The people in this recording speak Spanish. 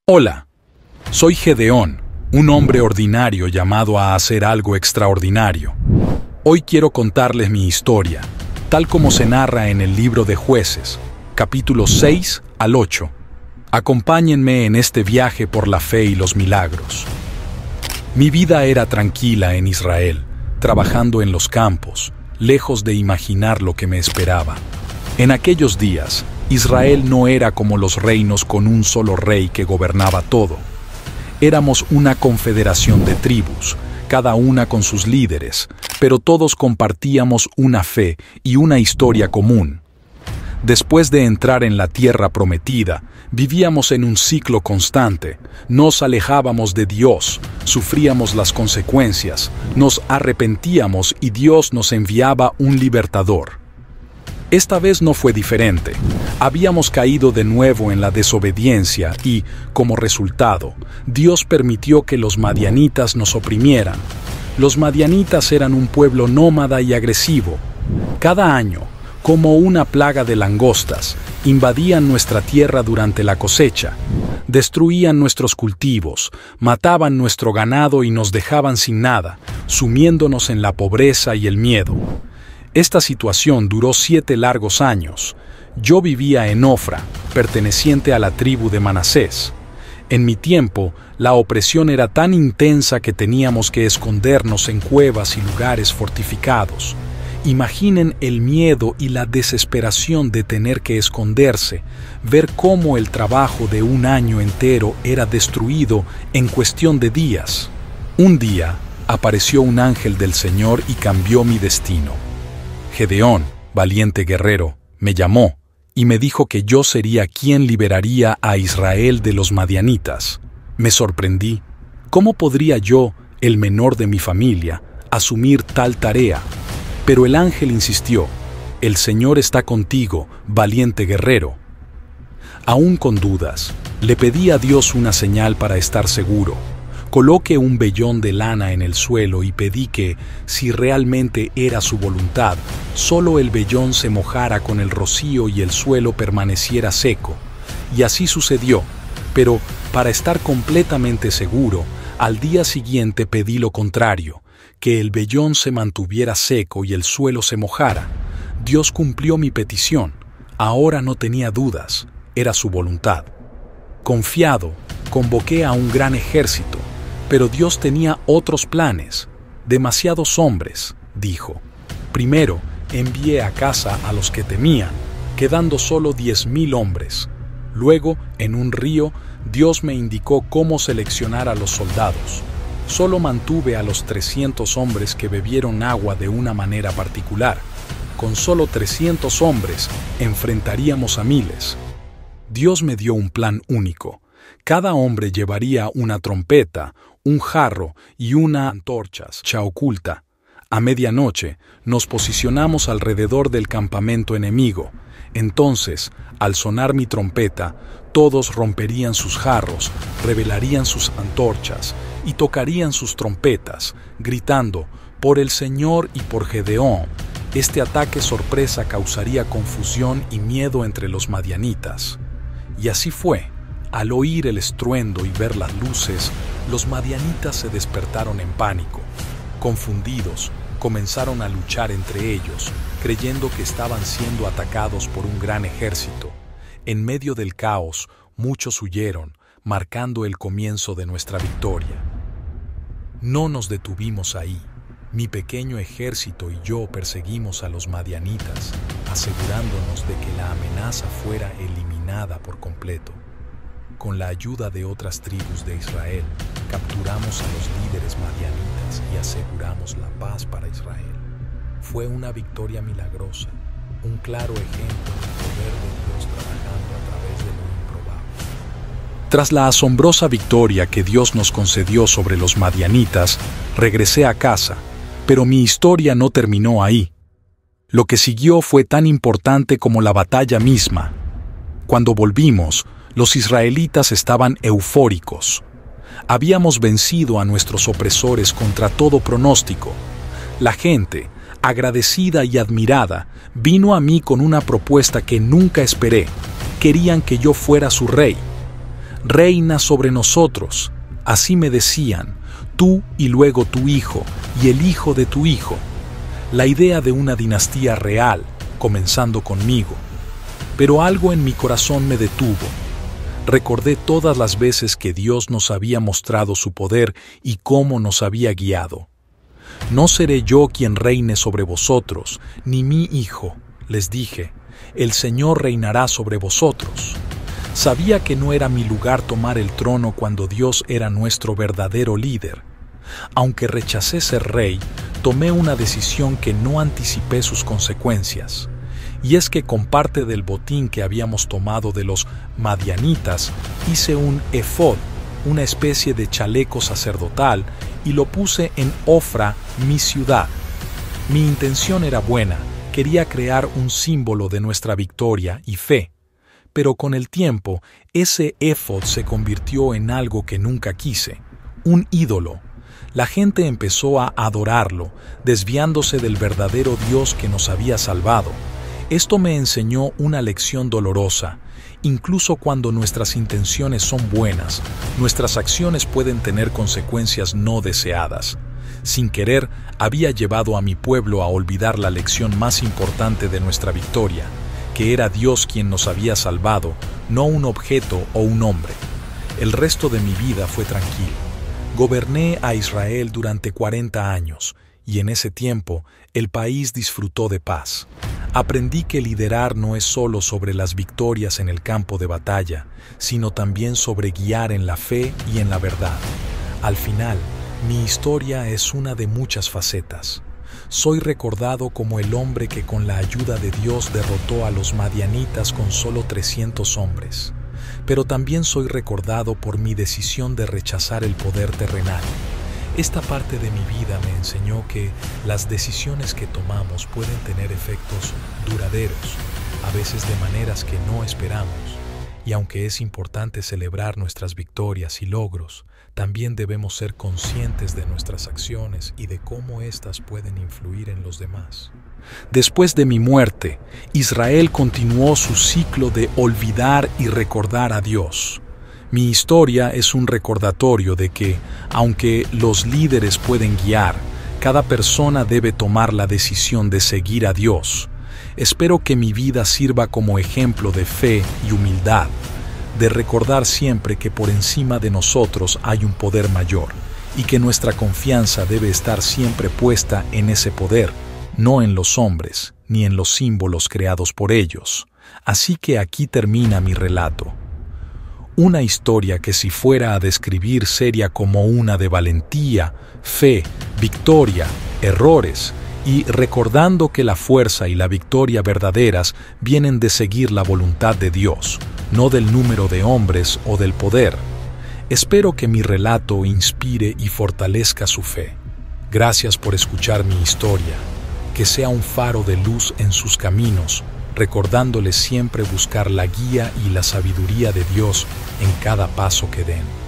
Hola, soy Gedeón, un hombre ordinario llamado a hacer algo extraordinario. Hoy quiero contarles mi historia, tal como se narra en el libro de Jueces, capítulos 6 al 8. Acompáñenme en este viaje por la fe y los milagros. Mi vida era tranquila en Israel, trabajando en los campos, lejos de imaginar lo que me esperaba. En aquellos días, Israel no era como los reinos con un solo rey que gobernaba todo. Éramos una confederación de tribus, cada una con sus líderes, pero todos compartíamos una fe y una historia común. Después de entrar en la tierra prometida, vivíamos en un ciclo constante, nos alejábamos de Dios, sufríamos las consecuencias, nos arrepentíamos y Dios nos enviaba un libertador. Esta vez no fue diferente. Habíamos caído de nuevo en la desobediencia y, como resultado, Dios permitió que los madianitas nos oprimieran. Los madianitas eran un pueblo nómada y agresivo. Cada año, como una plaga de langostas, invadían nuestra tierra durante la cosecha, destruían nuestros cultivos, mataban nuestro ganado y nos dejaban sin nada, sumiéndonos en la pobreza y el miedo. Esta situación duró 7 largos años. Yo vivía en Ofra, perteneciente a la tribu de Manasés. En mi tiempo, la opresión era tan intensa que teníamos que escondernos en cuevas y lugares fortificados. Imaginen el miedo y la desesperación de tener que esconderse, ver cómo el trabajo de un año entero era destruido en cuestión de días. Un día, apareció un ángel del Señor y cambió mi destino. Gedeón, valiente guerrero, me llamó y me dijo que yo sería quien liberaría a Israel de los madianitas. Me sorprendí. ¿Cómo podría yo, el menor de mi familia, asumir tal tarea? Pero el ángel insistió: el Señor está contigo, valiente guerrero. Aún con dudas, le pedí a Dios una señal para estar seguro. Coloqué un vellón de lana en el suelo y pedí que, si realmente era su voluntad, solo el vellón se mojara con el rocío y el suelo permaneciera seco. Y así sucedió, pero para estar completamente seguro, al día siguiente pedí lo contrario, que el vellón se mantuviera seco y el suelo se mojara. Dios cumplió mi petición. Ahora no tenía dudas, era su voluntad. Confiado, convoqué a un gran ejército. Pero Dios tenía otros planes. Demasiados hombres, dijo. Primero, envié a casa a los que temían, quedando solo 10,000 hombres. Luego, en un río, Dios me indicó cómo seleccionar a los soldados. Solo mantuve a los 300 hombres que bebieron agua de una manera particular. Con solo 300 hombres, enfrentaríamos a miles. Dios me dio un plan único. Cada hombre llevaría una trompeta, un jarro y una antorcha oculta. A medianoche nos posicionamos alrededor del campamento enemigo. Entonces, al sonar mi trompeta, todos romperían sus jarros, revelarían sus antorchas y tocarían sus trompetas, gritando: «Por el Señor y por Gedeón». Este ataque sorpresa causaría confusión y miedo entre los madianitas. Y así fue. Al oír el estruendo y ver las luces, los madianitas se despertaron en pánico. Confundidos, comenzaron a luchar entre ellos, creyendo que estaban siendo atacados por un gran ejército. En medio del caos, muchos huyeron, marcando el comienzo de nuestra victoria. No nos detuvimos ahí. Mi pequeño ejército y yo perseguimos a los madianitas, asegurándonos de que la amenaza fuera eliminada por completo. Con la ayuda de otras tribus de Israel, capturamos a los líderes madianitas y aseguramos la paz para Israel. Fue una victoria milagrosa, un claro ejemplo del poder de Dios trabajando a través de lo improbable. Tras la asombrosa victoria que Dios nos concedió sobre los madianitas, regresé a casa, pero mi historia no terminó ahí. Lo que siguió fue tan importante como la batalla misma. Cuando volvimos, los israelitas estaban eufóricos. Habíamos vencido a nuestros opresores contra todo pronóstico. La gente, agradecida y admirada, vino a mí con una propuesta que nunca esperé. Querían que yo fuera su rey. reina sobre nosotros. Así me decían, tú y luego tu hijo, y el hijo de tu hijo. La idea de una dinastía real, comenzando conmigo. Pero algo en mi corazón me detuvo. Recordé todas las veces que Dios nos había mostrado su poder y cómo nos había guiado. No seré yo quien reine sobre vosotros, ni mi hijo, les dije. El Señor reinará sobre vosotros. Sabía que no era mi lugar tomar el trono cuando Dios era nuestro verdadero líder. Aunque rechacé ser rey, tomé una decisión que no anticipé sus consecuencias. Y es que con parte del botín que habíamos tomado de los madianitas, hice un efod, una especie de chaleco sacerdotal, y lo puse en Ofra, mi ciudad. Mi intención era buena, quería crear un símbolo de nuestra victoria y fe. Pero con el tiempo, ese efod se convirtió en algo que nunca quise, un ídolo. La gente empezó a adorarlo, desviándose del verdadero Dios que nos había salvado. Esto me enseñó una lección dolorosa. Incluso cuando nuestras intenciones son buenas, nuestras acciones pueden tener consecuencias no deseadas. Sin querer, había llevado a mi pueblo a olvidar la lección más importante de nuestra victoria, que era Dios quien nos había salvado, no un objeto o un hombre. El resto de mi vida fue tranquilo. Goberné a Israel durante 40 años, y en ese tiempo el país disfrutó de paz. Aprendí que liderar no es solo sobre las victorias en el campo de batalla, sino también sobre guiar en la fe y en la verdad. Al final, mi historia es una de muchas facetas. Soy recordado como el hombre que con la ayuda de Dios derrotó a los madianitas con solo 300 hombres. Pero también soy recordado por mi decisión de rechazar el poder terrenal. Esta parte de mi vida me enseñó que las decisiones que tomamos pueden tener efectos duraderos, a veces de maneras que no esperamos. Y aunque es importante celebrar nuestras victorias y logros, también debemos ser conscientes de nuestras acciones y de cómo éstas pueden influir en los demás. Después de mi muerte, Israel continuó su ciclo de olvidar y recordar a Dios. Mi historia es un recordatorio de que, aunque los líderes pueden guiar, cada persona debe tomar la decisión de seguir a Dios. Espero que mi vida sirva como ejemplo de fe y humildad, de recordar siempre que por encima de nosotros hay un poder mayor y que nuestra confianza debe estar siempre puesta en ese poder, no en los hombres ni en los símbolos creados por ellos. Así que aquí termina mi relato. Una historia que si fuera a describir sería como una de valentía, fe, victoria, errores y recordando que la fuerza y la victoria verdaderas vienen de seguir la voluntad de Dios, no del número de hombres o del poder. Espero que mi relato inspire y fortalezca su fe. Gracias por escuchar mi historia, que sea un faro de luz en sus caminos, recordándoles siempre buscar la guía y la sabiduría de Dios en cada paso que den.